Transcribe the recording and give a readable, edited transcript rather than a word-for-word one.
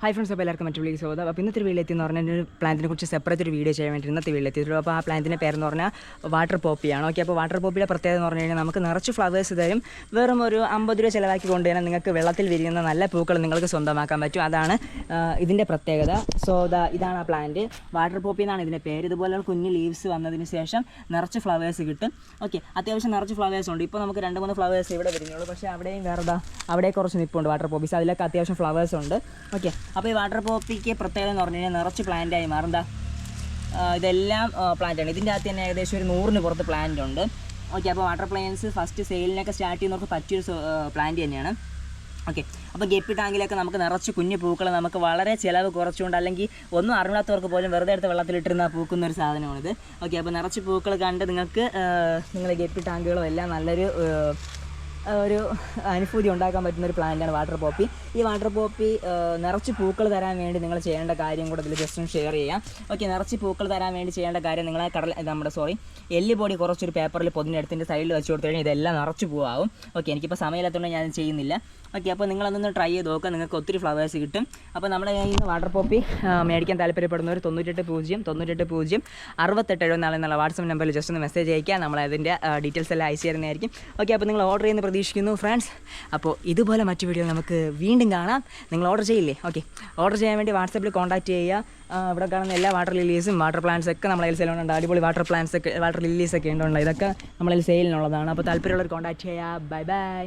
Hi friends, അപ്പോൾ എല്ലാവർക്കും മറ്റു വീഡിയോ സ്വാഗതം. അപ്പോൾ ഇന്നത്തെ വീഡിയോ എത്തിയെന്ന് പറഞ്ഞാൽ ഒരു പ്ലാന്റിനെ കുറിച്ച് സെപ്പറേറ്റ് ഒരു വീഡിയോ ചെയ്യാൻ വേണ്ടി ഇന്നത്തെ വീഡിയോ എത്തിയിട്ടുള്ളൂ. അപ്പോൾ ആ പ്ലാന്റിൻ്റെ പേരെന്ന് പറഞ്ഞാൽ വാട്ടർ പോപ്പിയാണ്. ഓക്കെ, അപ്പോൾ വാട്ടർ പോപ്പിയുടെ പ്രത്യേകത എന്ന് പറഞ്ഞു കഴിഞ്ഞാൽ നമുക്ക് നിറച്ച് ഫ്ലവേഴ്സ് തരും. വെറും ഒരു 50 രൂപ ചിലവാക്കി കൊണ്ടുതന്നെ നിങ്ങൾക്ക് വെള്ളത്തിൽ വിരിയുന്ന നല്ല പൂക്കൾ നിങ്ങൾക്ക് സ്വന്തമാക്കാൻ പറ്റും. അതാണ് ഇതിൻ്റെ പ്രത്യേകത. സോ ഇതാണ് ആ പ്ലാന്റ്. വാട്ടർ പോപ്പി എന്നാണ് ഇതിൻ്റെ പേര്. ഇതുപോലെ കുഞ്ഞ് ലീവ്സ് വന്നതിന് ശേഷം നിറച്ച് ഫ്ലവേഴ്സ് കിട്ടും. ഓക്കെ, അത്യാവശ്യം നിറച്ച് ഫ്ലവേഴ്സ് ഉണ്ട്. ഇപ്പോൾ നമുക്ക് 2-3 ഫ്ലവേഴ്സ് ഇവിടെ വരുന്നുള്ളൂ. പക്ഷേ അവിടെയും അവിടെ കുറച്ച് നിൽപ്പുണ്ട് വാട്ടർ പോപ്പീസ്. അതിലൊക്കെ അത്യാവശ്യം ഫ്ലവേഴ്സ് ഉണ്ട്. ഓക്കെ, അപ്പോൾ ഈ വാട്ടർ പോപ്പിക്ക് പ്രത്യേകത എന്ന് പറഞ്ഞു കഴിഞ്ഞാൽ നിറച്ച് പ്ലാന്റായി മാറും. ഇതെല്ലാം പ്ലാന്റാണ്. ഇതിൻ്റെ അകത്ത് തന്നെ ഏകദേശം ഒരു 100-ന് പുറത്ത് പ്ലാന്റ് ഉണ്ട്. ഓക്കെ, അപ്പോൾ വാട്ടർ പ്ലാന്റ്സ് ഫസ്റ്റ് സെയിലിനൊക്കെ സ്റ്റാർട്ട് ചെയ്യുന്നവർക്ക് പറ്റിയൊരു പ്ലാന്റ് തന്നെയാണ്. ഓക്കെ, അപ്പോൾ ഗപ്പി ടാങ്കിലൊക്കെ നമുക്ക് നിറച്ച് കുഞ്ഞു പൂക്കൾ നമുക്ക് വളരെ ചിലവ് കുറച്ചുകൊണ്ട്, അല്ലെങ്കിൽ ഒന്നും അറിയാത്തവർക്ക് പോലും വെറുതെ എടുത്ത് വെള്ളത്തിലിട്ടിരുന്ന പൂക്കുന്ന ഒരു സാധനമാണിത്. ഓക്കെ, അപ്പോൾ നിറച്ച് പൂക്കൾ കണ്ട് നിങ്ങൾക്ക് നിങ്ങളുടെ ഗപ്പി ടാങ്കുകളോ എല്ലാം നല്ലൊരു ഒരു അനുഭൂതി ഉണ്ടാക്കാൻ പറ്റുന്ന ഒരു പ്ലാന്റാണ് വാട്ടർ പോപ്പി. ഈ വാട്ടർ പോപ്പി നിറച്ച് പൂക്കൾ തരാൻ വേണ്ടി നിങ്ങൾ ചെയ്യേണ്ട കാര്യം കൂടെ ഇതിൽ ജസ്റ്റ് ഒന്ന് ഷെയർ ചെയ്യാം. ഓക്കെ, നിറച്ച് പൂക്കൾ തരാൻ വേണ്ടി ചെയ്യേണ്ട കാര്യം, നിങ്ങളെ എല്ല് പൊടി കുറച്ചൊരു പേപ്പറിൽ പൊതിഞ്ഞെടുത്തിൻ്റെ സൈഡിൽ വെച്ച് കൊടുത്തു കഴിഞ്ഞാൽ ഇതെല്ലാം നിറച്ച് പൂവാകും. ഓക്കെ, എനിക്കിപ്പോൾ സമയമില്ലാത്തതുകൊണ്ട് ഞാൻ ചെയ്യുന്നില്ല. ഓക്കെ, അപ്പോൾ നിങ്ങളതൊന്ന് ട്രൈ ചെയ്ത് നോക്കുക, നിങ്ങൾക്ക് ഒത്തിരി ഫ്ലവേഴ്സ് കിട്ടും. അപ്പോൾ നമ്മുടെ കയ്യിൽ നിന്ന് വാട്ടർ പോപ്പി മേടിക്കാൻ താല്പര്യപ്പെടുന്നവർ 98 68 എന്നുള്ള വാട്സപ്പ് നമ്പറിൽ ജസ്റ്റ് ഒന്ന് മെസ്സേജ് അയക്കുക. നമ്മളതിൻ്റെ ഡീറ്റെയിൽസ് എല്ലാം അയച്ചു തരുന്നതായിരിക്കും. ഓക്കെ, അപ്പോൾ നിങ്ങൾ ഓർഡർ ചെയ്യുന്ന പ്രതീക്ഷിക്കുന്നു ഫ്രണ്ട്സ്. അപ്പോൾ ഇതുപോലെ മറ്റു വീഡിയോ നമുക്ക് വീണ്ടും കാണാം. നിങ്ങൾ ഓർഡർ ചെയ്യില്ലേ? ഓക്കെ, ഓർഡർ ചെയ്യാൻ വേണ്ടി വാട്സപ്പിൽ കോൺടാക്റ്റ് ചെയ്യുക. ഇവിടെ കാണുന്ന എല്ലാ വാട്ടർ ലില്ലീസും വാട്ടർ പ്ലാന്റ്സ് ഒക്കെ നമ്മളതിൽ സെയിലുണ്ട്. അടിപൊളി വാട്ടർ ലില്ലീസൊക്കെ ഉണ്ടോ, ഇതൊക്കെ നമ്മളതിൽ സെയിലിനുള്ളതാണ്. അപ്പോൾ താല്പര്യമുള്ളവർ കോൺടാക്റ്റ് ചെയ്യുക. Bye bye.